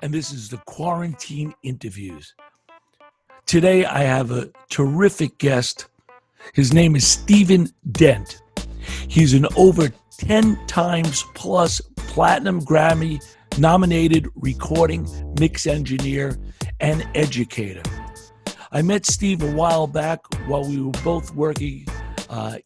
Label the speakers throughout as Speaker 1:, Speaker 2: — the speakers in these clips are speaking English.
Speaker 1: and this is the Quarantine Interviews. Today, I have a terrific guest. His name is Stephen Dent. He's an over 10 times plus platinum Grammy nominated recording, mix engineer, and educator. I met Steve a while back while we were both working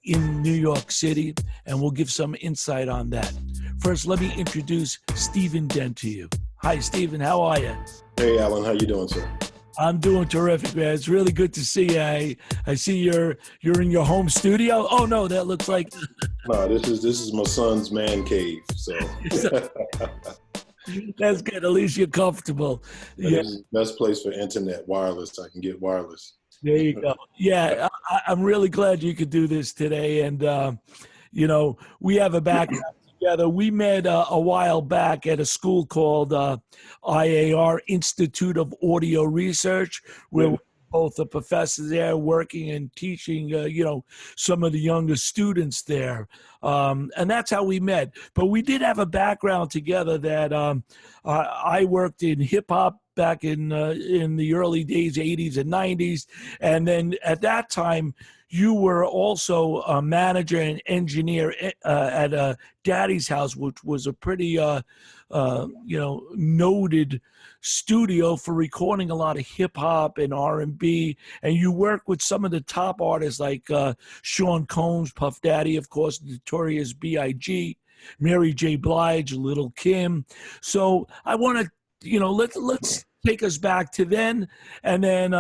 Speaker 1: in New York City, and we'll give some insight on that. First, let me introduce Stephen Dent to you. Hi, Stephen. How are you?
Speaker 2: Hey, Alan. How you doing, sir?
Speaker 1: I'm doing terrific, man. It's really good to see you. I see you're in your home studio. Oh no, that looks like
Speaker 2: No, this is my son's man cave. So
Speaker 1: that's good. At least you're comfortable. Yeah,
Speaker 2: this is the best place for internet wireless. I can get wireless.
Speaker 1: there you go. Yeah, I'm really glad you could do this today. And we have a background together. We met a while back at a school called IAR, Institute of Audio Research, where we're both a professor there working and teaching, some of the younger students there. And that's how we met. But we did have a background together that I worked in hip hop back in the early days, 80s and 90s. And then at that time, you were also a manager and engineer at Daddy's House, which was a pretty, noted studio for recording a lot of hip hop and R&B. And you work with some of the top artists like Sean Combs, Puff Daddy, of course, Notorious B.I.G., Mary J. Blige, Little Kim. So I want to, let's take us back to then, and then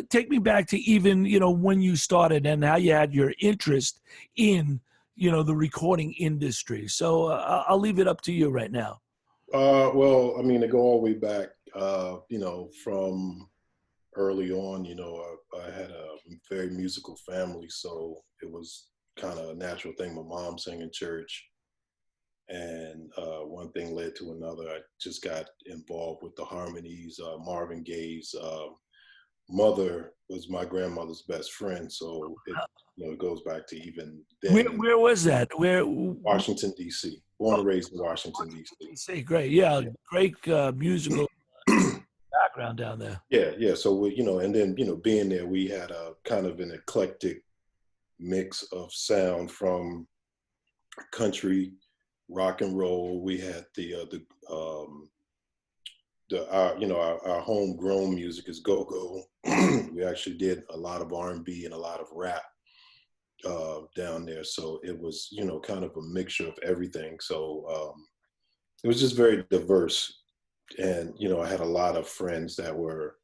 Speaker 1: take me back to even, when you started and how you had your interest in, the recording industry. So I'll leave it up to you right now.
Speaker 2: Well, I mean, to go all the way back, from early on, I had a very musical family, so it was kind of a natural thing. My mom sang in church, and one thing led to another. I just got involved with the harmonies. Marvin Gaye's mother was my grandmother's best friend, so it goes back to even then.
Speaker 1: Where was that? Where?
Speaker 2: Washington, D.C. Born and raised in Washington, D.C.
Speaker 1: Say great, yeah, great musical background down there.
Speaker 2: Yeah. So and then being there, we had a kind of an eclectic mix of sound from country, rock and roll. We had our homegrown music is go-go. We actually did a lot of R&B and a lot of rap down there. So it was, kind of a mixture of everything. So it was just very diverse. And, I had a lot of friends that were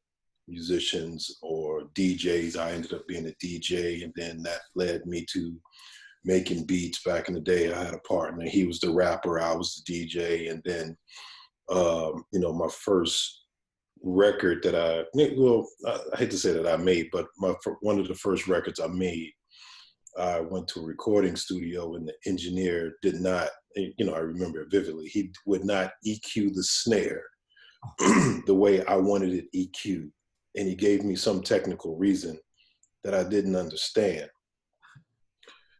Speaker 2: musicians or DJs. I ended up being a DJ, and then that led me to making beats. Back in the day, I had a partner. He was the rapper, I was the DJ. And then, my first record that I hate to say that I made, but one of the first records I made, I went to a recording studio, and the engineer did not, I remember it vividly, he would not EQ the snare the way I wanted it EQ'd. And he gave me some technical reason that I didn't understand.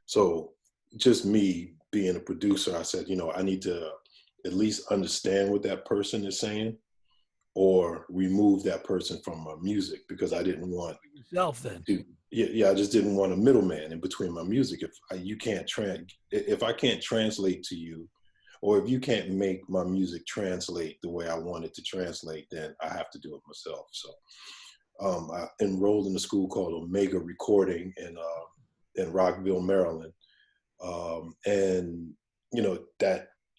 Speaker 2: So just me being a producer, I said, I need to at least understand what that person is saying, or remove that person from my music, because I didn't want
Speaker 1: yourself then.
Speaker 2: I just didn't want a middleman in between my music. If I can't translate to you, or if you can't make my music translate the way I want it to translate, then I have to do it myself. So I enrolled in a school called Omega Recording in Rockville, Maryland.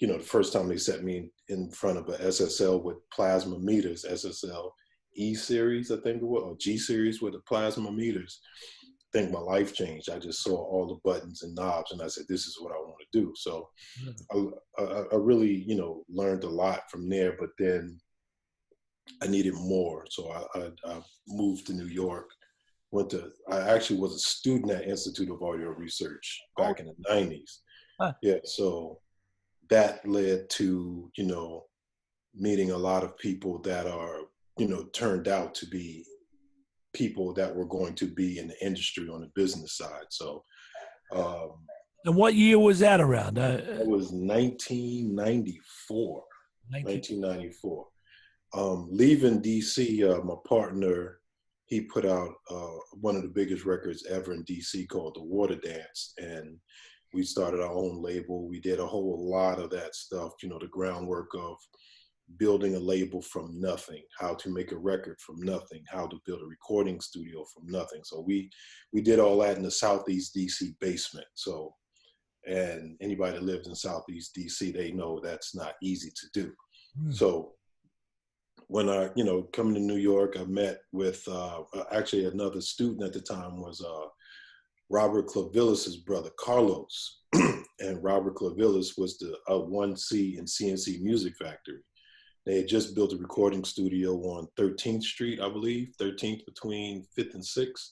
Speaker 2: The first time they set me in front of a SSL with plasma meters, SSL E series, I think it was, or G series with the plasma meters, I think my life changed. I just saw all the buttons and knobs, and I said, this is what I want to do. So I really, learned a lot from there, but then I needed more. So I moved to New York. I actually was a student at Institute of Audio Research back in the 90s.
Speaker 1: Huh.
Speaker 2: Yeah, so that led to, meeting a lot of people that are, turned out to be people that were going to be in the industry on the business side. So.
Speaker 1: And what year was that around?
Speaker 2: It was 1994. 1994. Leaving DC, my partner, he put out one of the biggest records ever in DC called The Water Dance. And we started our own label. We did a whole lot of that stuff, you know, the groundwork of building a label from nothing, how to make a record from nothing, how to build a recording studio from nothing. So we did all that in the Southeast DC basement. So, and anybody that lives in Southeast DC, they know that's not easy to do. So when I, you know, coming to New York, I met with actually another student at the time was Robert Clavillis's brother, Carlos. And Robert Clavillis was the 1C in CNC Music Factory. They had just built a recording studio on 13th Street, I believe, 13th between 5th and 6th.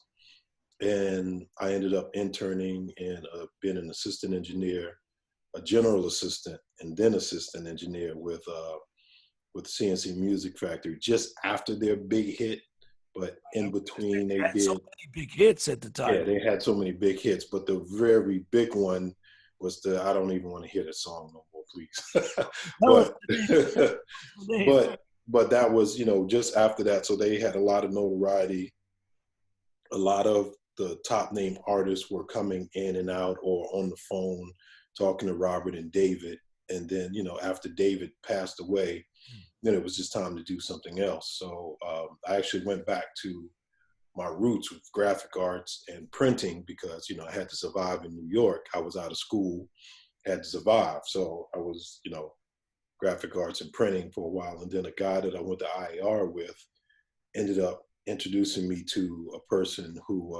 Speaker 2: And I ended up interning and being an assistant engineer, a general assistant, and then assistant engineer with CNC Music Factory just after their big hit. But in between, they did
Speaker 1: so many big hits at the time.
Speaker 2: Yeah, they had so many big hits, but the very big one was I don't even want to hear the song no more, please. but that was, you know, just after that. So they had a lot of notoriety. A lot of the top name artists were coming in and out or on the phone talking to Robert and David. And then, you know, after David passed away, then it was just time to do something else. So I actually went back to my roots with graphic arts and printing because, you know, I had to survive in New York. I was out of school, had to survive. So I was, you know, graphic arts and printing for a while. And then a guy that I went to IAR with ended up introducing me to a person who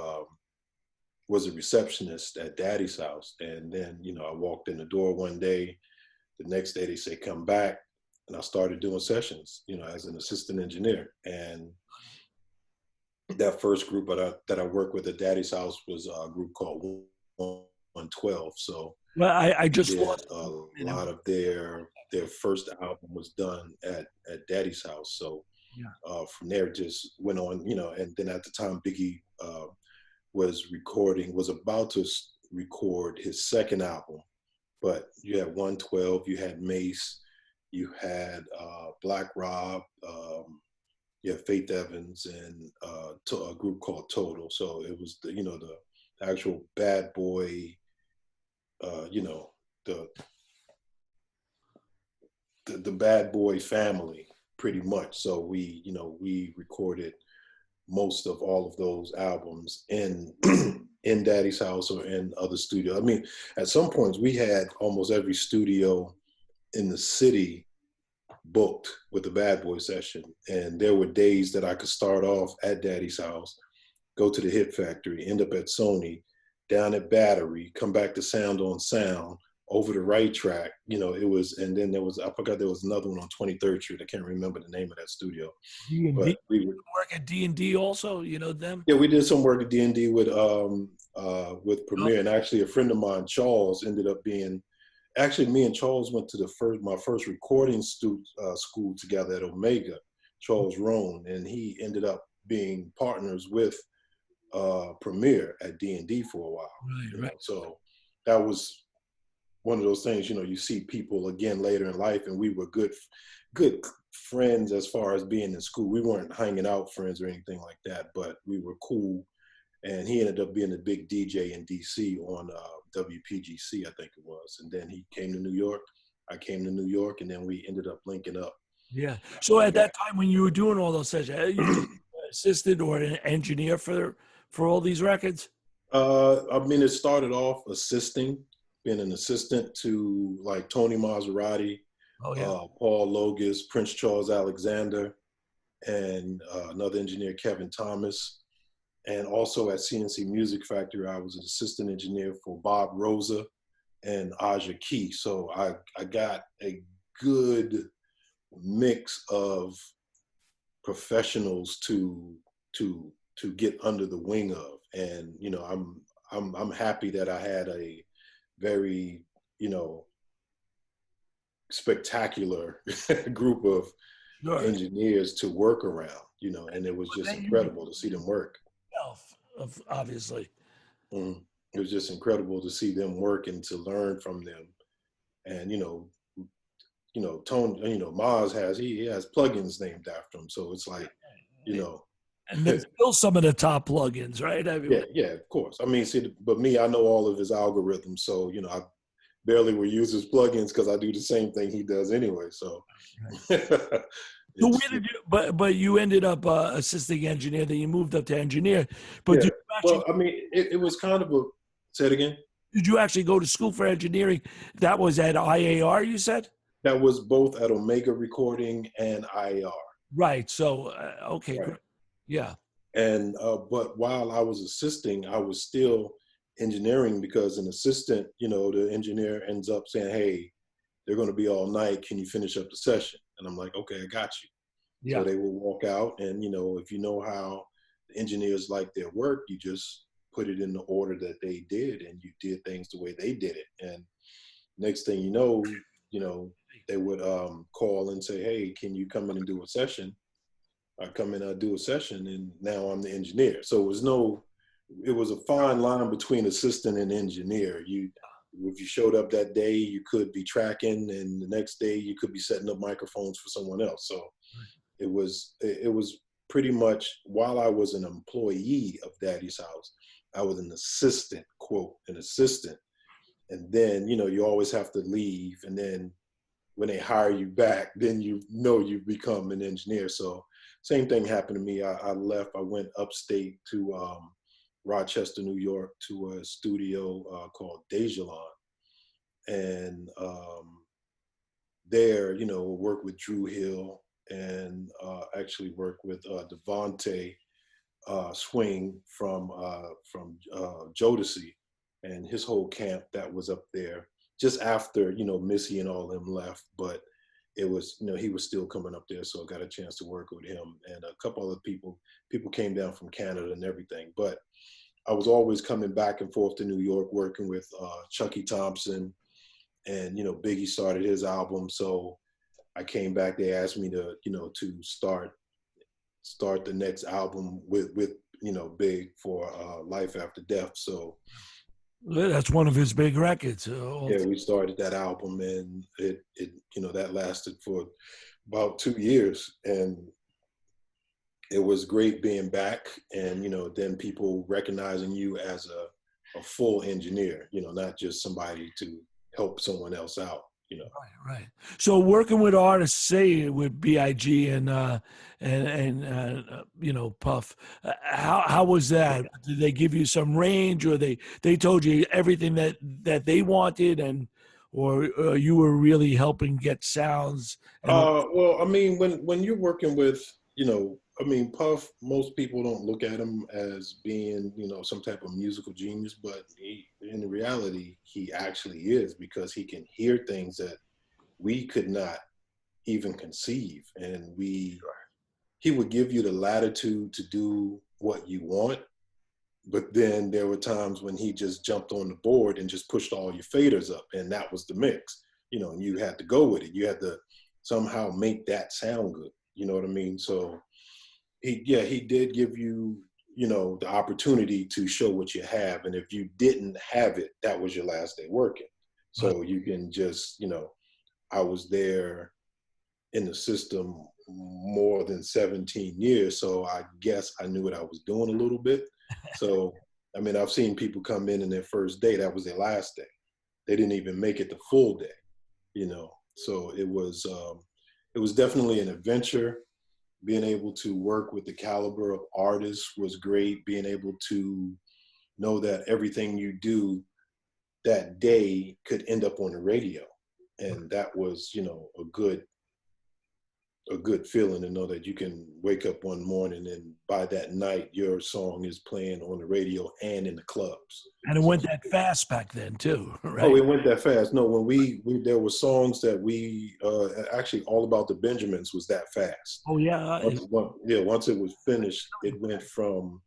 Speaker 2: was a receptionist at Daddy's house. And then, you know, I walked in the door one day. The next day they say, come back. And I started doing sessions, you know, as an assistant engineer. And that first group that I worked with at Daddy's house was a group called 112. So
Speaker 1: well, I just lost
Speaker 2: a lot of their first album was done at Daddy's house. So from there just went on, you know, and then at the time Biggie was about to record his second album, but you had 112, you had Mace, you had Black Rob, you had Faith Evans, and a group called Total. So it was the, you know, the actual bad boy, you know, the bad boy family pretty much. So we, you know, we recorded most of all of those albums in in Daddy's house or in other studios. I mean, at some points we had almost every studio in the city booked with a bad boy session. And there were days that I could start off at Daddy's house, go to the Hit Factory, end up at Sony, down at Battery, come back to Sound on Sound, over the right track, you know, it was, and then there was, I forgot there was another one on 23rd Street. I can't remember the name of that studio.
Speaker 1: D&D.
Speaker 2: But we would
Speaker 1: work at D&D also, you know them?
Speaker 2: Yeah, we did some work at D&D with Premiere, and actually a friend of mine, Charles, ended up being, actually me and Charles went to my first recording school together at Omega, Charles Rohn, and he ended up being partners with Premiere at D&D for a while.
Speaker 1: Right.
Speaker 2: So that was one of those things, you know, you see people again later in life, and we were good friends as far as being in school. We weren't hanging out friends or anything like that, but we were cool. And he ended up being a big DJ in DC on WPGC, I think it was. And then he came to New York. I came to New York, and then we ended up linking up.
Speaker 1: Yeah. So at that time when you were doing all those sessions, you were an assistant or an engineer for all these records?
Speaker 2: I mean, it started off being an assistant to like Tony Maserati, Paul Logus, Prince Charles Alexander, and another engineer, Kevin Thomas. And also at CNC Music Factory, I was an assistant engineer for Bob Rosa and Aja Key. So I got a good mix of professionals to get under the wing of. And, you know, I'm happy that I had a very, you know, spectacular group of engineers to work around, you know, and it was just incredible to see them work.
Speaker 1: Obviously.
Speaker 2: It was just incredible to see them work and to learn from them. And, you know, Maz he has plugins named after him. So it's like,
Speaker 1: and there's still some of the top plugins, right? I mean,
Speaker 2: yeah, of course. I mean, see, but me, I know all of his algorithms. So, I barely will use his plugins because I do the same thing he does anyway. So,
Speaker 1: so where did you? But you ended up assisting engineer. Then you moved up to engineer. But
Speaker 2: yeah. Well, I mean, it was kind of a. Say it again.
Speaker 1: Did you actually go to school for engineering? That was at IAR, you said?
Speaker 2: That was both at Omega Recording and IAR.
Speaker 1: Right. So, okay,
Speaker 2: Right.
Speaker 1: great. Yeah.
Speaker 2: And but while I was assisting, I was still engineering because an assistant, the engineer ends up saying, "Hey, they're going to be all night. Can you finish up the session?" And I'm like, "Okay, I got you."
Speaker 1: Yeah.
Speaker 2: So they will walk out, and if you know how the engineers like their work, you just put it in the order that they did, and you did things the way they did it. And next thing you know, they would call and say, "Hey, can you come in and do a session?" I come in, I do a session, and now I'm the engineer. So it was a fine line between assistant and engineer. If you showed up that day, you could be tracking, and the next day you could be setting up microphones for someone else. So it was pretty much, while I was an employee of Daddy's House, I was an assistant, quote, an assistant. And then, you always have to leave. And then when they hire you back, then you've become an engineer. So same thing happened to me. I left, I went upstate to Rochester, New York, to a studio called Dejalon. And there, work with Drew Hill and actually work with Devontae Swing from Jodeci and his whole camp that was up there just after, Missy and all them left. But it was, he was still coming up there. So I got a chance to work with him and a couple other people came down from Canada and everything. But I was always coming back and forth to New York, working with Chucky Thompson, and, Biggie started his album. So I came back, they asked me to, to start the next album with Big for Life After Death. So
Speaker 1: that's one of his big records.
Speaker 2: Yeah, we started that album, and it that lasted for about 2 years, and it was great being back, and then people recognizing you as a full engineer, not just somebody to help someone else out.
Speaker 1: Right. So working with artists, say with Big and Puff, how was that? Did they give you some range, or they told you everything that they wanted, or you were really helping get sounds?
Speaker 2: Well, I mean, when you're working with, Puff, most people don't look at him as being, some type of musical genius, but in reality, he actually is, because he can hear things that we could not even conceive. And he would give you the latitude to do what you want. But then there were times when he just jumped on the board and just pushed all your faders up, and that was the mix, and you had to go with it. You had to somehow make that sound good. You know what I mean? So he did give you, the opportunity to show what you have. And if you didn't have it, that was your last day working. So you can just, I was there in the system more than 17 years. So I guess I knew what I was doing a little bit. So, I mean, I've seen people come in their first day, that was their last day. They didn't even make it the full day, So it was definitely an adventure. Being able to work with the caliber of artists was great. Being able to know that everything you do that day could end up on the radio. And that was, a good feeling to know that you can wake up one morning and by that night, your song is playing on the radio and in the clubs.
Speaker 1: And it went that fast back then too, right?
Speaker 2: Oh, it went that fast. No, when we there were songs that we, actually All About the Benjamins was that fast.
Speaker 1: Oh yeah.
Speaker 2: Once it was finished, it went from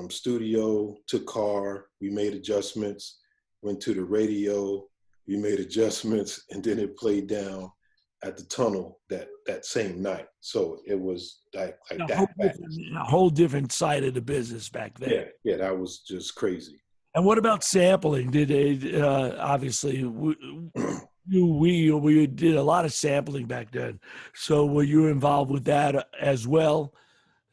Speaker 2: studio to car. We made adjustments, went to the radio, we made adjustments, and then it played down at the tunnel that same night. So it was like
Speaker 1: a whole different side of the business back then.
Speaker 2: Yeah, that was just crazy.
Speaker 1: And what about sampling? Did they obviously We did a lot of sampling back then. So were you involved with that as well,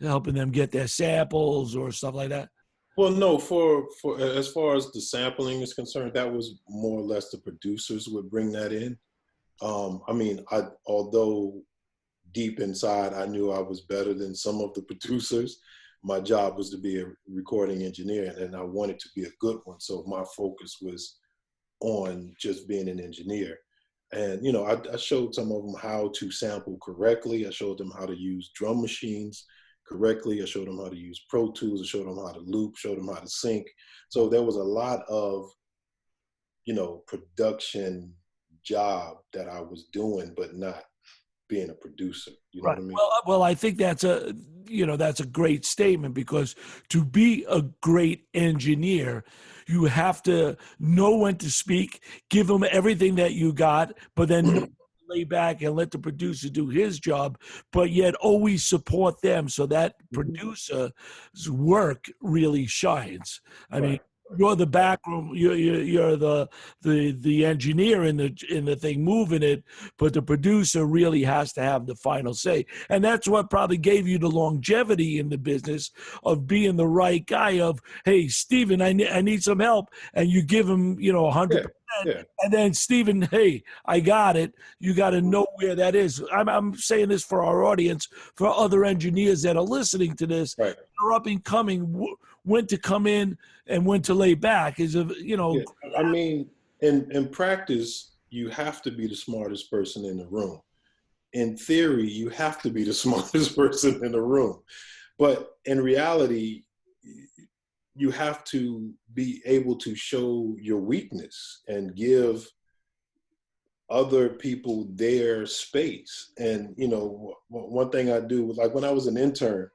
Speaker 1: helping them get their samples or stuff like that?
Speaker 2: Well, no, for as far as the sampling is concerned, that was more or less the producers would bring that in. I mean, I although deep inside I knew I was better than some of the producers, my job was to be a recording engineer, and I wanted to be a good one. So my focus was on just being an engineer. And I showed some of them how to sample correctly. I showed them how to use drum machines correctly. I showed them how to use Pro Tools. I showed them how to loop. Showed them how to sync. So there was a lot of production job that I was doing, but not being a producer. You know
Speaker 1: Right.
Speaker 2: what I mean?
Speaker 1: Well, I think that's a great statement, because to be a great engineer, you have to know when to speak, give them everything that you got, but then know to lay back and let the producer do his job, but yet always support them so that
Speaker 2: Mhm.
Speaker 1: producer's work really shines. I mean,
Speaker 2: Right.
Speaker 1: you're the
Speaker 2: Right.
Speaker 1: back room, you're the engineer in the thing moving it, but the producer really has to have the final say. And that's what probably gave you the longevity in the business of being the right guy of, hey, Stephen, I need some help. And you give him,
Speaker 2: Yeah.
Speaker 1: 100%.
Speaker 2: Yeah.
Speaker 1: And then Stephen, hey, I got it. You got to know where that is. I'm saying this for our audience, for other engineers that are listening to this,
Speaker 2: Right.
Speaker 1: are up and coming, when to come in and when to lay back is
Speaker 2: Yeah. I mean, in practice, you have to be the smartest person in the room. In theory, you have to be the smartest person in the room. But in reality, you have to be able to show your weakness and give other people their space. And, one thing I do was, like, when I was an intern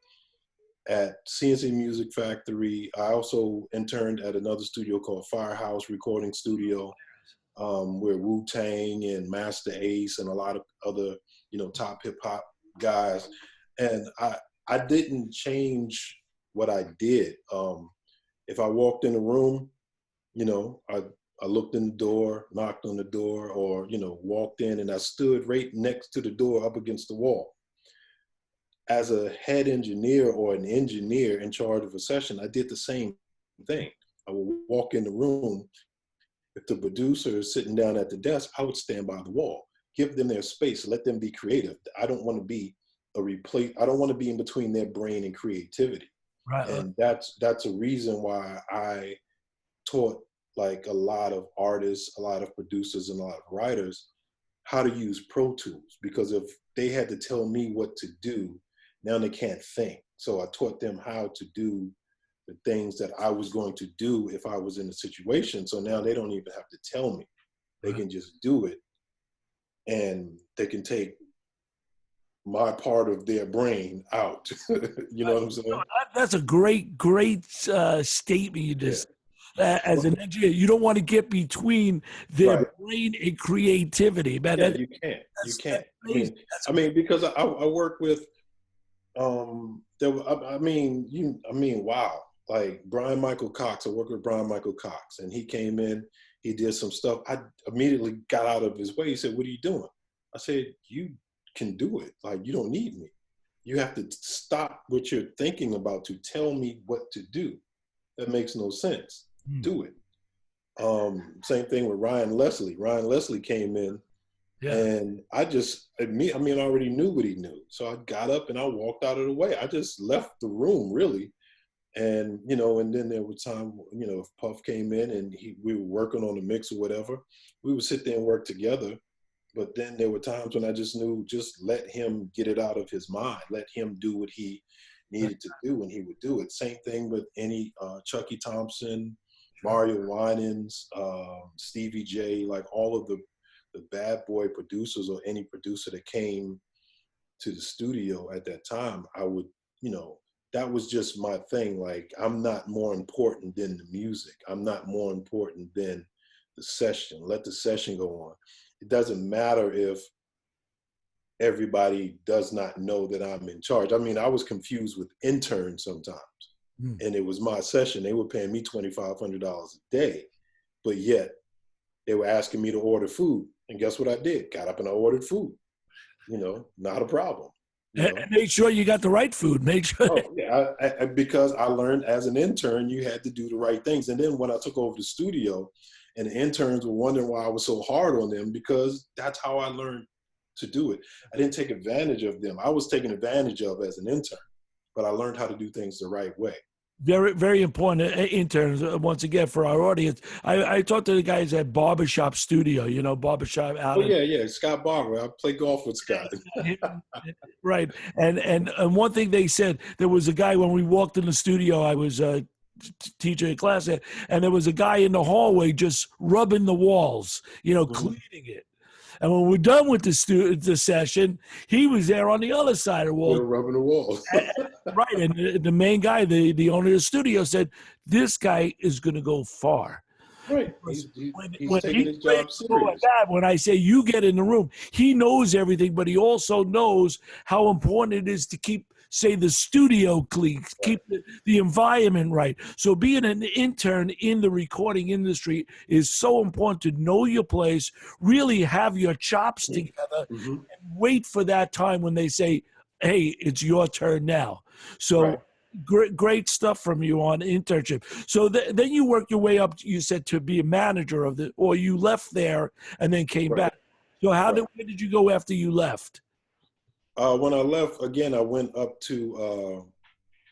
Speaker 2: at CNC Music Factory, I also interned at another studio called Firehouse Recording Studio, where Wu Tang and Master Ace and a lot of other, top hip hop guys. And I didn't change what I did. If I walked in a room, I looked in the door, knocked on the door, or, walked in and I stood right next to the door up against the wall. As a head engineer or an engineer in charge of a session, I did the same thing. I would walk in the room. If the producer is sitting down at the desk, I would stand by the wall, give them their space, let them be creative. I don't want to be I don't want to be in between their brain and creativity.
Speaker 1: right.
Speaker 2: And that's a reason why I taught, like, a lot of artists, a lot of producers, and a lot of writers how to use Pro Tools, because if they had to tell me what to do, now they can't think. So I taught them how to do the things that I was going to do if I was in a situation. So now they don't even have to tell me. They
Speaker 1: Right.
Speaker 2: can just do it, and they can take my part of their brain out. You know what I'm saying?
Speaker 1: That's a great statement you
Speaker 2: Yeah.
Speaker 1: just. As an engineer, you don't want to get between their
Speaker 2: Right.
Speaker 1: brain and creativity, man.
Speaker 2: Yeah, you can't. You
Speaker 1: That's
Speaker 2: can't.
Speaker 1: amazing. That's
Speaker 2: Because I work with wow. Like Brian Michael Cox, I worked with Brian Michael Cox, and he came in, he did some stuff. I immediately got out of his way. He said, "What are you doing?" I said, "You can do it. Like, you don't need me. You have to stop what you're thinking about to tell me what to do. That makes no sense. Do it." Same thing with Ryan Leslie. Ryan Leslie came in,
Speaker 1: yeah.
Speaker 2: and I already knew what he knew. So I got up and I walked out of the way. I just left the room, really. And, and then there was time, if Puff came in and we were working on the mix or whatever, we would sit there and work together. But then there were times when I just knew, just let him get it out of his mind. Let him do what he needed to do, and he would do it. Same thing with any Chucky Thompson, Mario Winans, Stevie J, like all of the bad boy producers, or any producer that came to the studio at that time, I would, that was just my thing. Like, I'm not more important than the music. I'm not more important than the session. Let the session go on. It doesn't matter if everybody does not know that I'm in charge. I mean, I was confused with interns sometimes,
Speaker 1: Hmm.
Speaker 2: and it was my session. They were paying me $2,500 a day, but yet they were asking me to order food. And guess what I did? Got up and I ordered food. Not a problem.
Speaker 1: And make sure you got the right food. Make sure.
Speaker 2: Oh yeah, because I learned as an intern, you had to do the right things. And then when I took over the studio, and the interns were wondering why I was so hard on them, because that's how I learned to do it. I didn't take advantage of them. I was taken advantage of as an intern, but I learned how to do things the right way.
Speaker 1: Very, very important interns, once again, for our audience. I talked to the guys at Barbershop Studio, Barbershop out.
Speaker 2: Oh, yeah. Scott Barber. I play golf with Scott.
Speaker 1: Right. And one thing they said, there was a guy when we walked in the studio, I was teaching a class there, and there was a guy in the hallway just rubbing the walls, cleaning it. And when we're done with the session, he was there on the other side of the wall.
Speaker 2: Rubbing the walls.
Speaker 1: Right. And the main guy, the owner of the studio, said, this guy is going to go far.
Speaker 2: Right. He's taking his job serious.
Speaker 1: When I say you get in the room, he knows everything, but he also knows how important it is to keep, say, the studio clean, keep the environment right. So being an intern in the recording industry is so important, to know your place, really have your chops together, and wait for that time when they say, hey, it's your turn now. So great stuff from you on internship. So then you worked your way up, you said, to be a manager or you left there and then came back. So where did you go after you left?
Speaker 2: When I left, again, I went up to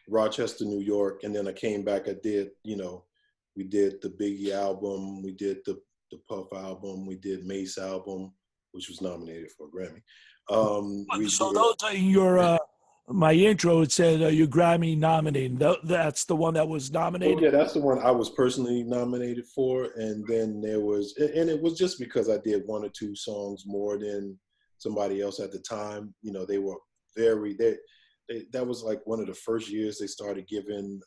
Speaker 2: Rochester, New York, and then I came back. I did, we did the Biggie album, we did the Puff album, we did Mace album, which was nominated for a Grammy.
Speaker 1: Those are your, my intro, it said you're Grammy nominated. That's the one that was nominated?
Speaker 2: Oh, yeah, that's the one I was personally nominated for. And then there was, and it was just because I did one or two songs more than somebody else at the time. They were that was like one of the first years they started giving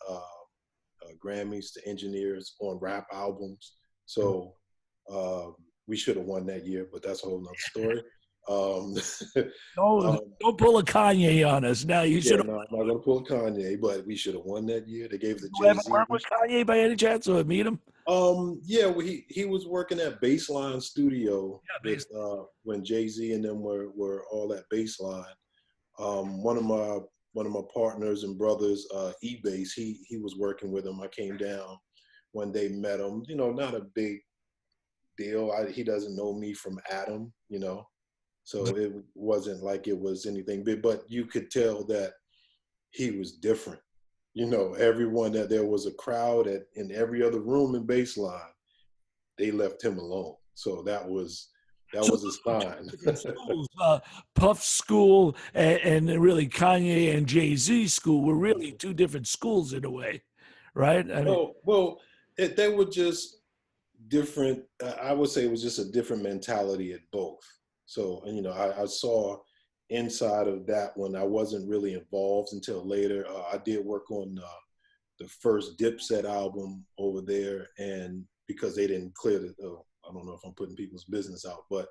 Speaker 2: Grammys to engineers on rap albums. So we should have won that year, but that's a whole nother story.
Speaker 1: Don't pull a Kanye on us. Now you should.
Speaker 2: No, I'm not gonna pull a Kanye, but we should have won that year. They gave the
Speaker 1: Jay-Z. You ever work with Kanye by any chance, or meet him?
Speaker 2: Yeah, well, he was working at Baseline Studio with, when Jay-Z and them were all at Baseline. One of my partners and brothers, E-Bass, he was working with him. I came down one day, met him. Not a big deal. He doesn't know me from Adam. So it wasn't like it was anything big, but you could tell that he was different. Everyone, that there was a crowd in every other room in Baseline, they left him alone. So that was a sign.
Speaker 1: Schools, Puff School and really Kanye and Jay-Z School were really two different schools in a way, right?
Speaker 2: They were just different. I would say it was just a different mentality at both. So, I saw inside of that one. I wasn't really involved until later. I did work on the first Dipset album over there, and because they didn't clear I don't know if I'm putting people's business out, but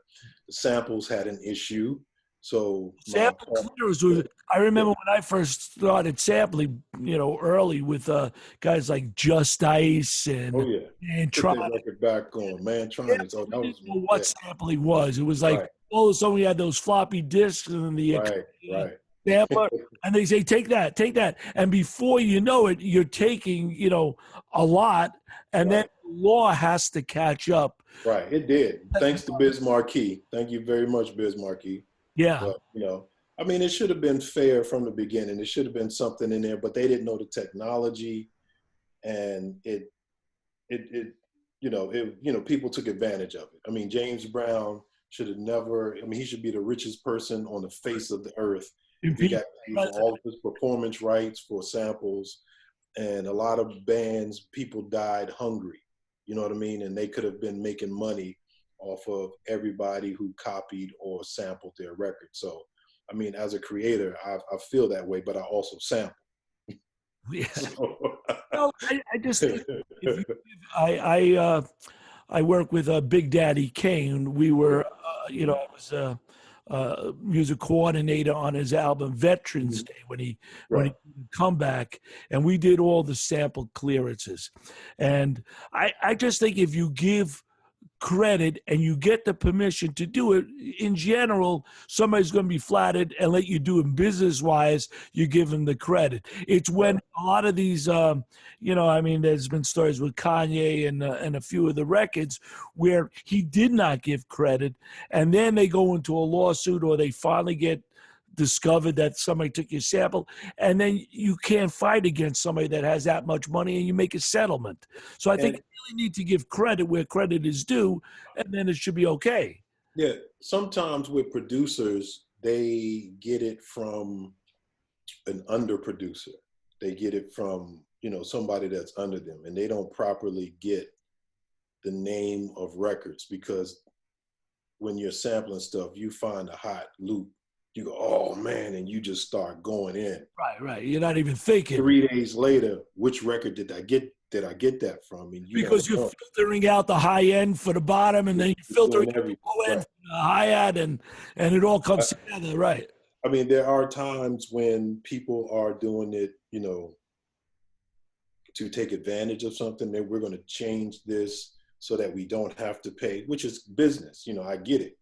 Speaker 2: the samples had an issue. So
Speaker 1: sample clearers was, I remember when I first started sampling, early with guys like Just Ice and
Speaker 2: Mantron. Put that record back on Mantron.
Speaker 1: That was what sampling was. It was like all of a sudden we had those floppy disks and the sampler, and they say take that, and before you know it, you're taking a lot, and then law has to catch up.
Speaker 2: Right, it did. Thanks to Biz Markie. Thank you very much, Biz Markie.
Speaker 1: Yeah.
Speaker 2: But, it should have been fair from the beginning. It should have been something in there, but they didn't know the technology, and people took advantage of it. James Brown should have never. He should be the richest person on the face of the earth. He got paid for all of his performance rights for samples, and a lot of bands, people died hungry. You know what I mean? And they could have been making money off of everybody who copied or sampled their record. So, as a creator, I feel that way, but I also sample.
Speaker 1: Yeah. No, I just think I work with Big Daddy Kane. We were, I was a music coordinator on his album Veterans Day when he come back, and we did all the sample clearances. And I just think if you give credit and you get the permission to do it, in general, somebody's going to be flattered and let you do it business wise. You give them the credit. It's when a lot of these, I mean, there's been stories with Kanye and a few of the records where he did not give credit, and then they go into a lawsuit or they finally get discovered that somebody took your sample, and then you can't fight against somebody that has that much money, and you make a settlement. So I think you really need to give credit where credit is due, and then it should be okay.
Speaker 2: Yeah, sometimes with producers, they get it from an under producer. They get it from, somebody that's under them, and they don't properly get the name of records, because when you're sampling stuff, you find a hot loop. You go, oh man, and you just start going in.
Speaker 1: Right. You're not even thinking.
Speaker 2: 3 days later, which record did I get that from? And
Speaker 1: because you're filtering out the high end for the bottom, and then you're filtering the low end for the hi-hat, and it all comes together, right?
Speaker 2: I mean, there are times when people are doing it, to take advantage of something, that we're going to change this so that we don't have to pay, which is business. I get it.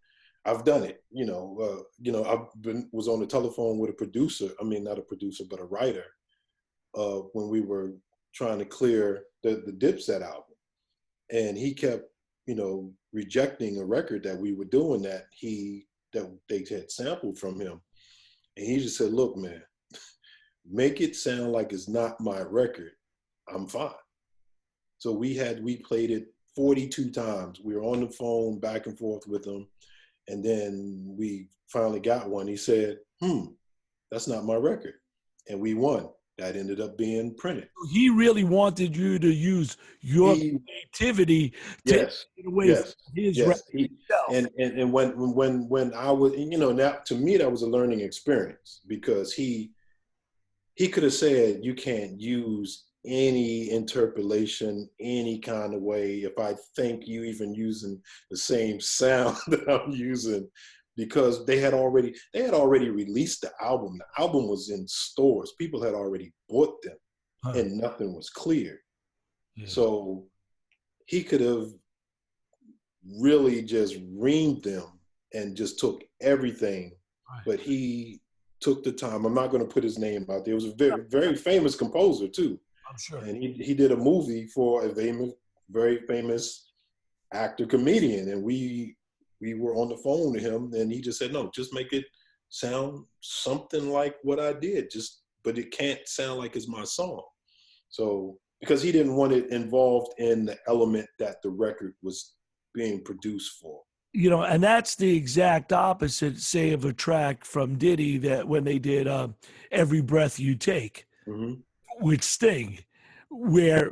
Speaker 2: I've done it. Was on the telephone with a producer. I mean, not a producer, but a writer, when we were trying to clear the Dipset album, and he kept, rejecting a record that we were doing that they had sampled from him, and he just said, "Look, man, make it sound like it's not my record. I'm fine." So we played it 42 times. We were on the phone back and forth with him. And then we finally got one. He said, that's not my record. And we won. That ended up being printed.
Speaker 1: He really wanted you to use your creativity to get away from his record.
Speaker 2: And when I was, now to me, that was a learning experience, because he could have said, you can't use any interpolation, any kind of way, if I think you even using the same sound that I'm using, because they had already released the album. The album was in stores. People had already bought them, and nothing was clear. Yeah. So he could have really just reamed them and just took everything, but he took the time. I'm not going to put his name out there. It was a very, very famous composer too.
Speaker 1: I'm sure.
Speaker 2: And he did a movie for a very famous actor comedian, and we were on the phone to him, and he just said, "No, just make it sound something like what I did, but it can't sound like it's my song." So, because he didn't want it involved in the element that the record was being produced for.
Speaker 1: And that's the exact opposite, say, of a track from Diddy, that when they did "Every Breath You Take." Mm-hmm. With Sting, where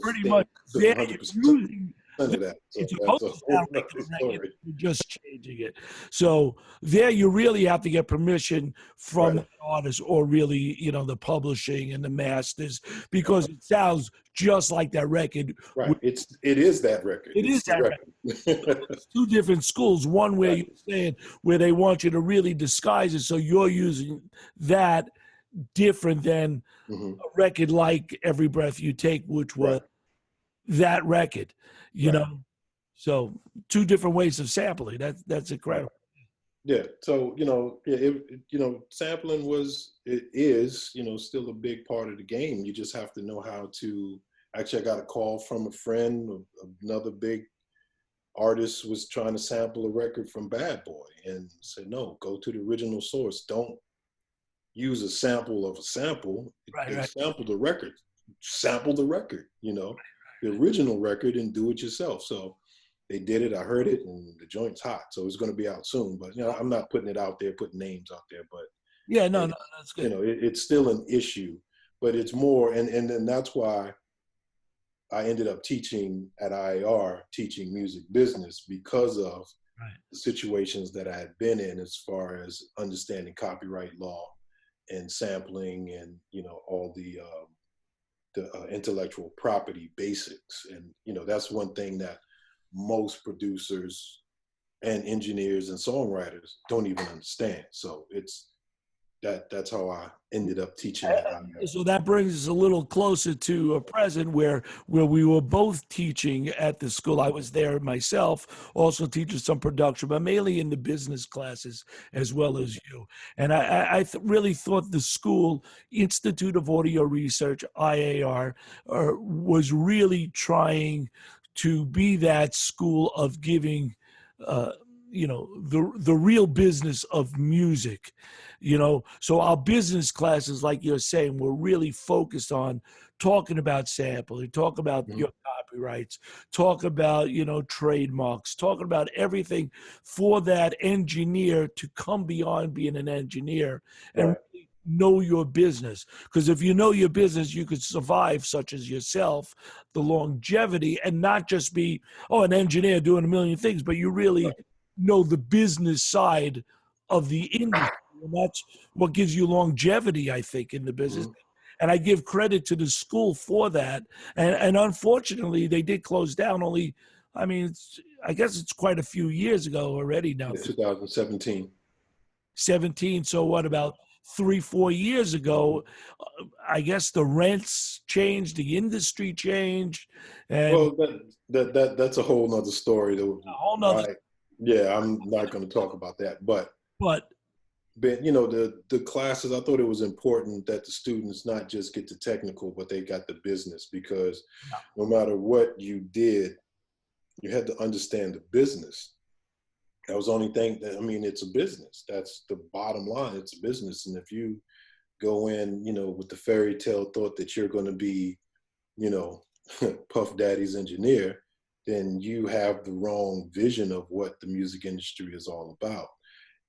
Speaker 1: pretty much they're using it's supposed to sound like the record, you're just changing it. So there you really have to get permission from the artist, or really, the publishing and the masters, because it sounds just like that record.
Speaker 2: Right. It is that record.
Speaker 1: It is that record. It's two different schools. One where you're saying where they want you to really disguise it, so you're using that different than a record like Every Breath You Take, which was that record, you know. So two different ways of sampling. That's incredible.
Speaker 2: Yeah. So sampling is still a big part of the game. You just have to know how to. Actually, I got a call from a friend. Another big artist was trying to sample a record from Bad Boy, and said, "No, go to the original source. Don't use a sample of a sample. Sample the record. Sample the record, the original record, and do it yourself." So they did it. I heard it, and the joint's hot. So it's going to be out soon. But I'm not putting it out there, putting names out there. But
Speaker 1: no, that's good.
Speaker 2: It's still an issue, but it's more, and then that's why I ended up teaching at IAR, teaching music business, because of the situations that I had been in, as far as understanding copyright law and sampling, and all the intellectual property basics. And that's one thing that most producers and engineers and songwriters don't even understand. So it's that's how I ended up teaching at IO.
Speaker 1: So that brings us a little closer to a present where we were both teaching at the school. I was there myself, also teaching some production, but mainly in the business classes as well as you. And really thought the school, Institute of Audio Research, IAR, was really trying to be that school of giving uh, the real business of music. So our business classes, like you're saying, were really focused on talking about sampling, talk about
Speaker 2: Mhm.
Speaker 1: your copyrights, talk about trademarks, talking about everything for that engineer to come beyond being an engineer and
Speaker 2: Right.
Speaker 1: really know your business. Because if you know your business, you could survive, such as yourself, the longevity, and not just be an engineer doing a million things, but you really know the business side of the industry. And that's what gives you longevity, I think, in the business.
Speaker 2: Mhm.
Speaker 1: And I give credit to the school for that. And unfortunately, they did close down only, I mean, I guess it's quite a few years ago already now.
Speaker 2: Yeah, 2017.
Speaker 1: 17. So what, about 3-4 years ago? I guess the rents changed, the industry changed, and
Speaker 2: Well, that's a whole nother story.
Speaker 1: a whole nother.
Speaker 2: Yeah, I'm not going to talk about that.
Speaker 1: But
Speaker 2: But the classes, I thought it was important that the students not just get the technical, but they got the business, because no matter what you did, you had to understand the business. That was the only thing that, I mean, it's a business. That's the bottom line. It's a business. And if you go in, with the fairy tale thought that you're going to be, you know, Puff Daddy's engineer, then you have the wrong vision of what the music industry is all about.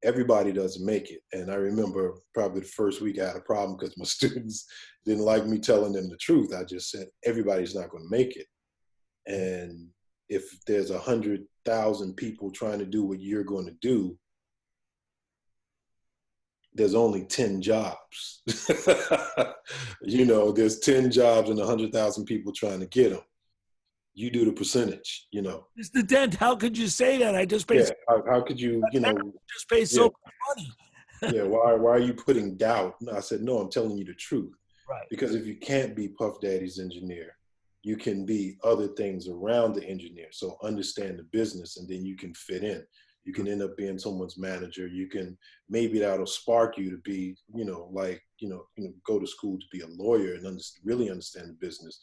Speaker 2: Everybody doesn't make it. And I remember probably the first week I had a problem because my students didn't like me telling them the truth. I just said, everybody's not going to make it. And if there's 100,000 people trying to do what you're going to do, there's only 10 jobs. There's 10 jobs and 100,000 people trying to get them. You do the percentage.
Speaker 1: Mr. Dent, how could you say that? I just paid.
Speaker 2: Yeah. How could you,
Speaker 1: just paid so
Speaker 2: yeah,
Speaker 1: much money.
Speaker 2: yeah. Why are you putting doubt? No, I said, no, I'm telling you the truth.
Speaker 1: Right.
Speaker 2: Because if you can't be Puff Daddy's engineer, you can be other things around the engineer. So understand the business, and then you can fit in. You can end up being someone's manager. You can, maybe that'll spark you to be, go to school to be a lawyer and really understand the business.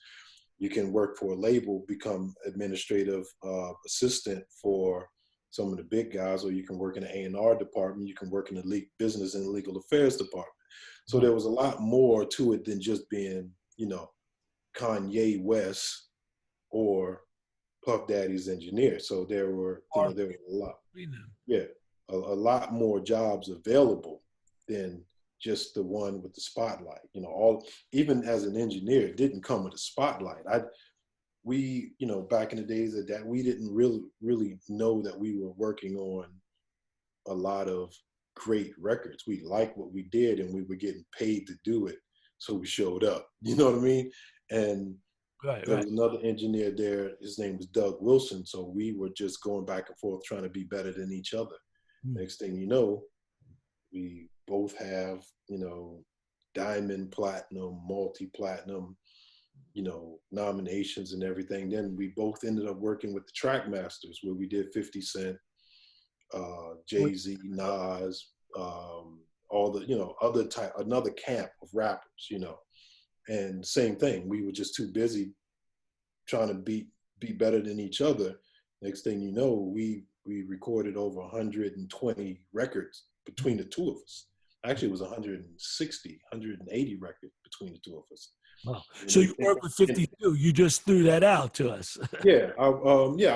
Speaker 2: You can work for a label, become administrative assistant for some of the big guys, or you can work in the A&R department. You can work in the business and legal affairs department. So there was a lot more to it than just being, Kanye West or Puff Daddy's engineer. So there were a lot, a lot more jobs available than just the one with the spotlight. Even as an engineer, it didn't come with a spotlight. We, back in the days of that, we didn't really know that we were working on a lot of great records. We liked what we did and we were getting paid to do it. So we showed up, you know what I mean? And there was another engineer there. His name was Doug Wilson. So we were just going back and forth trying to be better than each other. Next thing you know, we both have, diamond, platinum, multi-platinum, nominations and everything. Then we both ended up working with the Track Masters, where we did 50 Cent, Jay-Z, Nas, all the, another camp of rappers, and same thing. We were just too busy trying to be better than each other. Next thing you know, we recorded over 120 records between the two of us. Actually, it was 160, 180 records between the two of us.
Speaker 1: Wow. So you worked with 52. You just threw that out to us.
Speaker 2: Yeah, I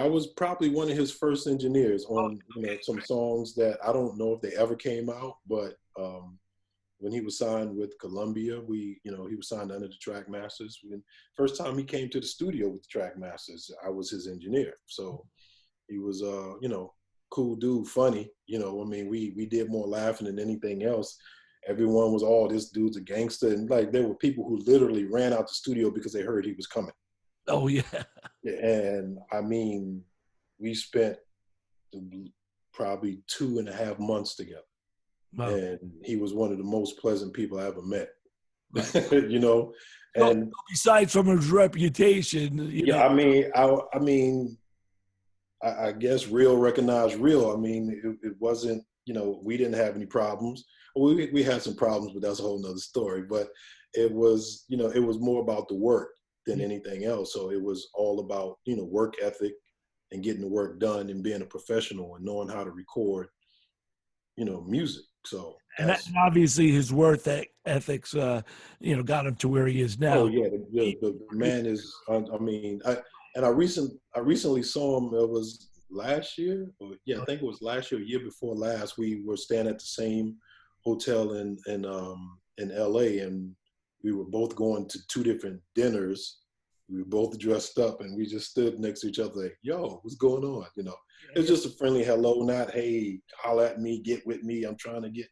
Speaker 2: was probably one of his first engineers on some songs that I don't know if they ever came out, but when he was signed with Columbia, he was signed under the Track Masters. First time he came to the studio with the Track Masters, I was his engineer. So he was, cool dude, funny. We did more laughing than anything else. Everyone was, oh, this dude's a gangster. And like, there were people who literally ran out the studio because they heard he was coming.
Speaker 1: Oh, yeah.
Speaker 2: And I mean, we spent probably 2.5 months together.
Speaker 1: Wow.
Speaker 2: and he was one of the most pleasant people I ever met. You know,
Speaker 1: So
Speaker 2: and
Speaker 1: besides from his reputation, you
Speaker 2: yeah,
Speaker 1: know,
Speaker 2: I mean, I guess real recognized real. I mean, it wasn't, you know, we didn't have any problems. We had some problems, but that's a whole nother story. But it was, you know, it was more about the work than anything else. So it was all about, you know, work ethic and getting the work done and being a professional and knowing how to record, you know, music. So
Speaker 1: and
Speaker 2: that's,
Speaker 1: obviously his ethics, you know, got him to where he is
Speaker 2: oh
Speaker 1: now.
Speaker 2: yeah, the man is. I mean, I recently saw him. It was last year. Or, yeah, I think it was last year, year before last. We were staying at the same hotel in L.A. and we were both going to two different dinners. We were both dressed up, and we just stood next to each other, like, "Yo, what's going on?" You know, it was just a friendly hello, not "Hey, holla at me, get with me. I'm trying to get."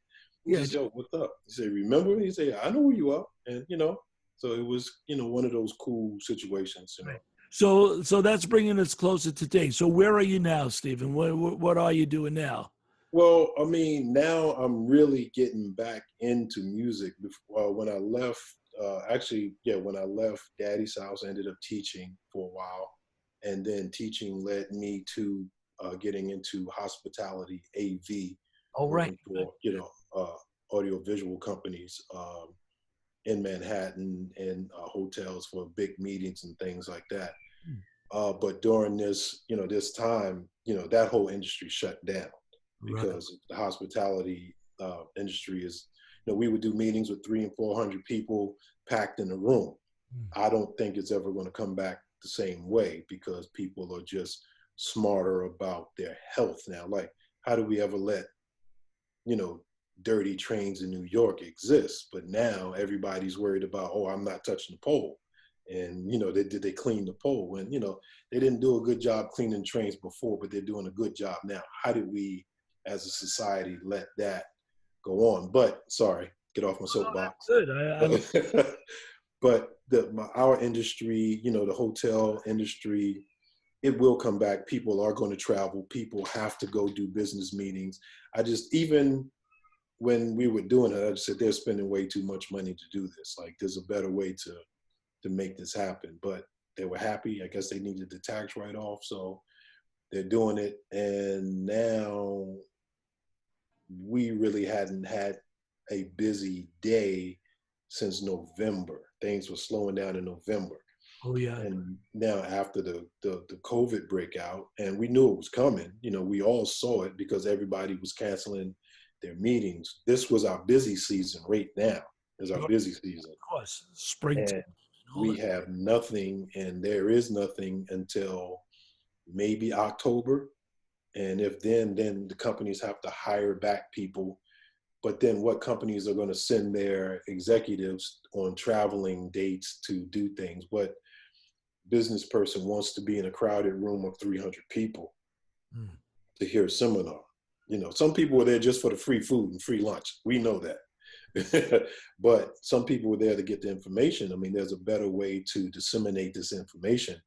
Speaker 1: Yeah.
Speaker 2: Just, yo, what's up? He said, remember me? He said, I know who you are. And, you know, so it was, you know, one of those cool situations, you know.
Speaker 1: Right. So that's bringing us closer to today. So where are you now, Stephen? What are you doing now?
Speaker 2: Well, I mean, now I'm really getting back into music. When I left, actually, yeah, when I left Daddy's house, I ended up teaching for a while. And then teaching led me to getting into hospitality, AV,
Speaker 1: Oh, right.
Speaker 2: working for, you know, audiovisual companies. In Manhattan and hotels for big meetings and things like that. But during this, you know, this time, you know, that whole industry shut down
Speaker 1: Right.
Speaker 2: because the hospitality industry is, you know, we would do meetings with 300 and 400 people packed in a room. I don't think it's ever going to come back the same way because people are just smarter about their health now. Like, how do we ever let, you know, dirty trains in New York exist, but now everybody's worried about, oh, I'm not touching the pole. And, you know, did they clean the pole? When, you know, they didn't do a good job cleaning trains before, but they're doing a good job now. How did we, as a society, let that go on? But, sorry, get off my soapbox.
Speaker 1: Good.
Speaker 2: But our industry, you know, the hotel industry, it will come back. People are going to travel. People have to go do business meetings. I just, even when we were doing it, I just said they're spending way too much money to do this. Like, there's a better way to make this happen. But they were happy. I guess they needed the tax write-off, so they're doing it. And now we really hadn't had a busy day since November. Things were slowing down in November.
Speaker 1: Oh, yeah.
Speaker 2: And now after the COVID breakout, and we knew it was coming, you know, we all saw it because everybody was canceling their meetings. This was our busy season right now is our
Speaker 1: Sure.
Speaker 2: busy season.
Speaker 1: Of course. Springtime.
Speaker 2: And we have nothing, and there is nothing until maybe October. And if then the companies have to hire back people. But then what companies are going to send their executives on traveling dates to do things? What business person wants to be in a crowded room of 300 people to hear a seminar? You know, some people were there just for the free food and free lunch. We know that. But some people were there to get the information. I mean, there's a better way to disseminate this information.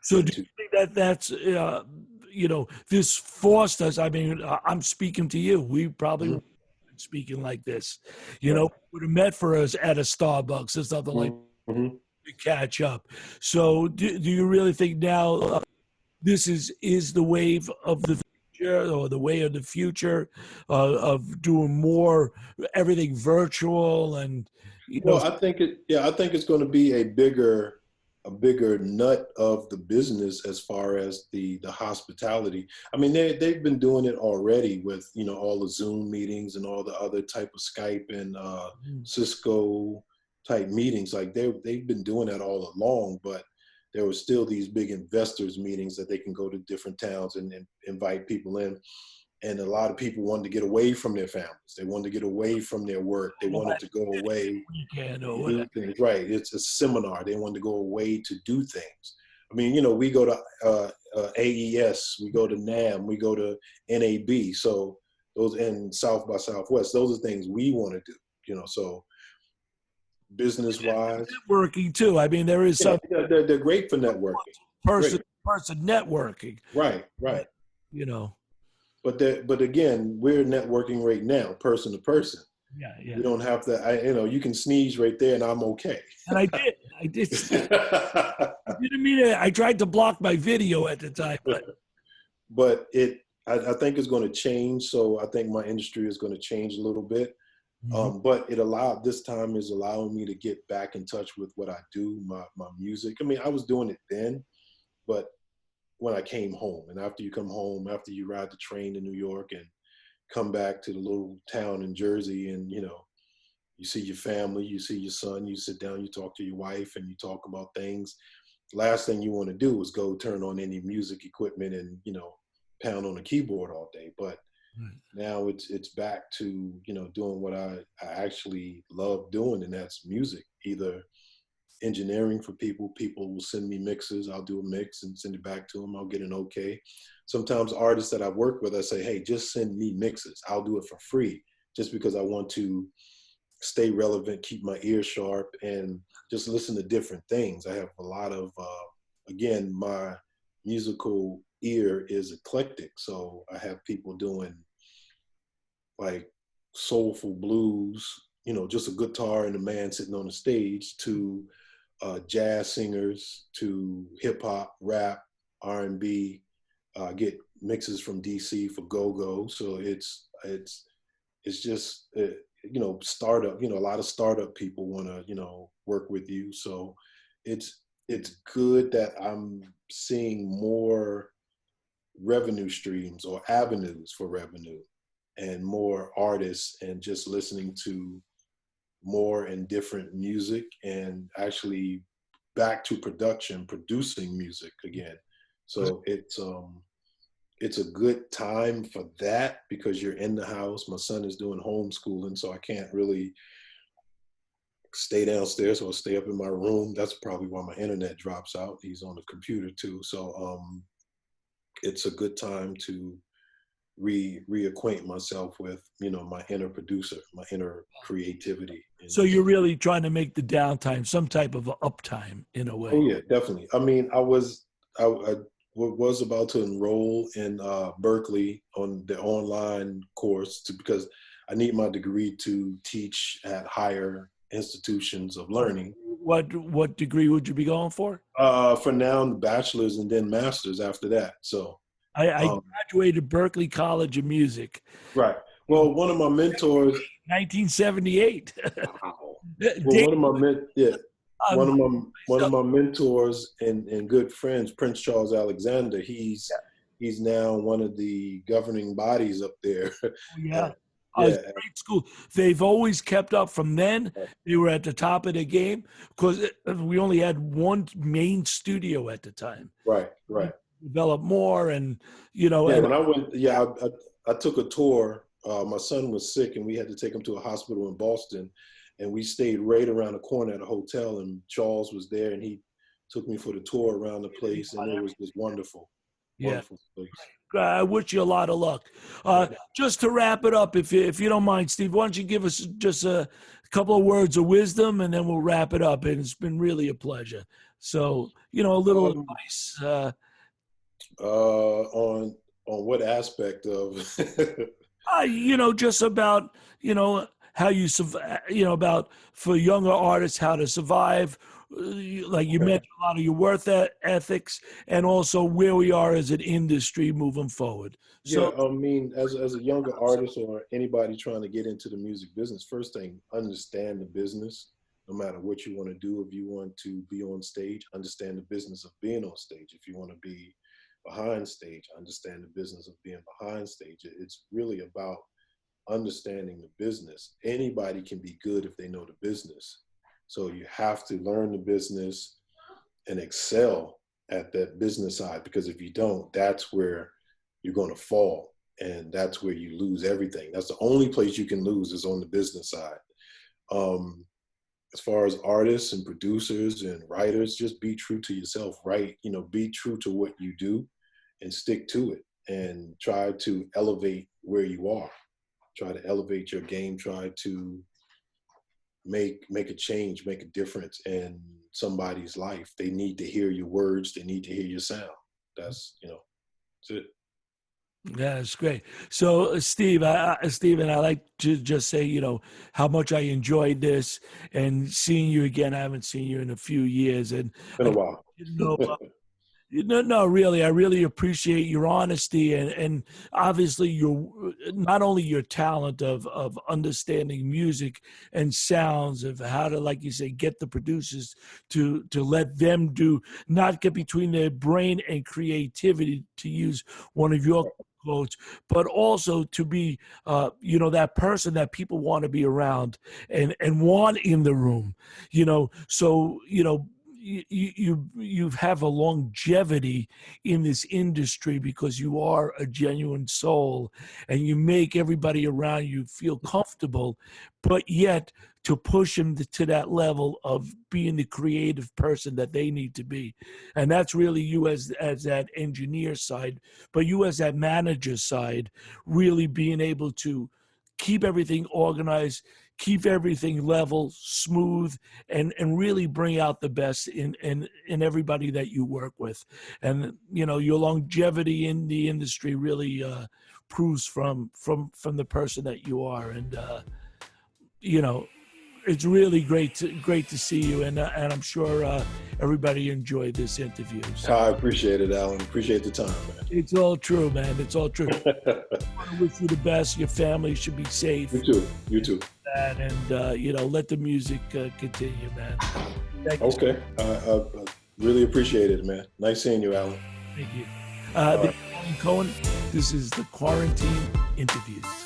Speaker 1: So do you think that that's, you know, this forced us? I mean, I'm speaking to you. We probably
Speaker 2: Mhm.
Speaker 1: were speaking like this. You know,
Speaker 2: Right.
Speaker 1: would have met for us at a Starbucks or something like
Speaker 2: Mhm.
Speaker 1: to catch up. So do you really think now this is the wave of the future or the way of the future of doing more everything virtual and you know
Speaker 2: Well, I think it's going to be a bigger nut of the business as far as the hospitality. I mean, they've been doing it already with, you know, all the Zoom meetings and all the other type of Skype and Cisco type meetings. Like they've been doing that all along, but there were still these big investors meetings that they can go to different towns and invite people in. And a lot of people wanted to get away from their families. They wanted to get away from their work. They wanted to go away
Speaker 1: weekend or
Speaker 2: and
Speaker 1: whatever.
Speaker 2: do things. Right. It's a seminar. They wanted to go away to do things. I mean, you know, we go to AES, we go to NAM, we go to NAB. So those in South by Southwest, those are things we want to do, you know, so business wise.
Speaker 1: Networking too. I mean, there is
Speaker 2: Yeah,
Speaker 1: some
Speaker 2: they're great for networking.
Speaker 1: person
Speaker 2: Great.
Speaker 1: person networking,
Speaker 2: Right, right.
Speaker 1: but you know.
Speaker 2: but again, we're networking right now, person to person.
Speaker 1: Yeah, yeah.
Speaker 2: We don't have to, you can sneeze right there and I'm okay.
Speaker 1: And I did. I didn't mean it. I tried to block my video at the time, but
Speaker 2: But I think it's going to change. So I think my industry is going to change a little bit.
Speaker 1: Mhm.
Speaker 2: But this time is allowing me to get back in touch with what I do, my music. I mean, I was doing it then, but when I came home, and after you come home, after you ride the train to New York and come back to the little town in Jersey, and you see your family, you see your son, you sit down, you talk to your wife, and you talk about things. Last thing you want to do is go turn on any music equipment and pound on a keyboard all day. But
Speaker 1: Right.
Speaker 2: now it's back to doing what I actually love doing, and that's music. Either engineering for people will send me mixes, I'll do a mix and send it back to them, I'll get an okay. Sometimes artists that I've worked with, I say, hey, just send me mixes, I'll do it for free, just because I want to stay relevant, keep my ear sharp, and just listen to different things. I have a lot of again, my musical ear is eclectic, so I have people doing like soulful blues, just a guitar and a man sitting on the stage, to jazz singers, to hip hop, rap, R&B. Get mixes from DC for go-go. So it's just startup. A lot of startup people want to work with you. So it's good that I'm seeing more revenue streams or avenues for revenue, and more artists, and just listening to more and different music, and actually back to producing music again. So it's a good time for that, because you're in the house. My son is doing homeschooling, so I can't really stay downstairs or stay up in my room. That's probably why my internet drops out. He's on the computer too. So it's a good time to reacquaint myself with my inner producer, my inner creativity. And
Speaker 1: So
Speaker 2: just,
Speaker 1: you're really trying to make the downtime some type of uptime in a
Speaker 2: oh
Speaker 1: way.
Speaker 2: yeah, definitely. I mean, I was about to enroll in Berkeley on the online course, because I need my degree to teach at higher institutions of learning.
Speaker 1: What degree would you be going for?
Speaker 2: For now, the bachelor's and then master's after that. So,
Speaker 1: I
Speaker 2: um,
Speaker 1: graduated Berkeley College of Music
Speaker 2: right. Well, one of my mentors.
Speaker 1: 1978.
Speaker 2: Wow. Well,
Speaker 1: Date,
Speaker 2: one
Speaker 1: um,
Speaker 2: of my one
Speaker 1: so,
Speaker 2: of my mentors and good friends, Prince Charles Alexander. He's now one of the governing bodies up there.
Speaker 1: yeah.
Speaker 2: Yeah.
Speaker 1: It's a great school. They've always kept up from then. They were at the top of the game because we only had one main studio at the time.
Speaker 2: Right. Right.
Speaker 1: Develop more, and
Speaker 2: Yeah.
Speaker 1: and
Speaker 2: When I went, yeah, I took a tour. My son was sick, and we had to take him to a hospital in Boston, and we stayed right around the corner at a hotel. And Charles was there, and he took me for the tour around the place, and it was just wonderful,
Speaker 1: yeah.
Speaker 2: wonderful place.
Speaker 1: I wish you a lot of luck. Just to wrap it up, if you don't mind, Steve, why don't you give us just a couple of words of wisdom, and then we'll wrap it up. And it's been really a pleasure. So, a little
Speaker 2: Um,
Speaker 1: advice.
Speaker 2: on what aspect of?
Speaker 1: Just about how you survive. About for younger artists how to survive. Like you
Speaker 2: Okay.
Speaker 1: mentioned, a lot of your ethics, and also where we are as an industry moving forward.
Speaker 2: Yeah,
Speaker 1: So,
Speaker 2: I mean, as a younger artist or anybody trying to get into the music business, first thing, understand the business. No matter what you want to do, if you want to be on stage, understand the business of being on stage. If you want to be behind stage, understand the business of being behind stage. It's really about understanding the business. Anybody can be good if they know the business. So you have to learn the business and excel at that business side, because if you don't, that's where you're going to fall, and that's where you lose everything. That's the only place you can lose, is on the business side. um, as far as artists and producers and writers, just be true to yourself, right? Be true to what you do and stick to it, and try to elevate where you are. Try to elevate your game. Try to make a change, make a difference in somebody's life. They need to hear your words. They need to hear your sound. That's it.
Speaker 1: Yeah, it's great. So, Stephen, I like to just say, how much I enjoyed this and seeing you again. I haven't seen you in a few years, and
Speaker 2: Been
Speaker 1: I
Speaker 2: a while.
Speaker 1: didn't know. No, no, really. I really appreciate your honesty and obviously your not only your talent of understanding music and sounds of how to, like you say, get the producers to let them do not get between their brain and creativity, to use one of your quotes, but also to be that person that people want to be around and want in the room. So you have a longevity in this industry because you are a genuine soul and you make everybody around you feel comfortable, but yet to push them to that level of being the creative person that they need to be. And that's really you as that engineer side, but you as that manager side, really being able to keep everything organized, keep everything level, smooth, and really bring out the best in everybody that you work with. And your longevity in the industry really proves from the person that you are. And you know it's really great to see you, and I'm sure everybody enjoyed this interview. So
Speaker 2: I appreciate it, Alan. Appreciate the time, man.
Speaker 1: it's all true, man. It's all true. I want to wish you the best. Your family should be safe.
Speaker 2: You too. You too.
Speaker 1: And let the music continue, man. Thank you.
Speaker 2: Okay. I really appreciate it, man. Nice seeing you, Alan.
Speaker 1: Thank you.
Speaker 2: All
Speaker 1: This
Speaker 2: right.
Speaker 1: is Alan Cohen. This is the Quarantine Interviews.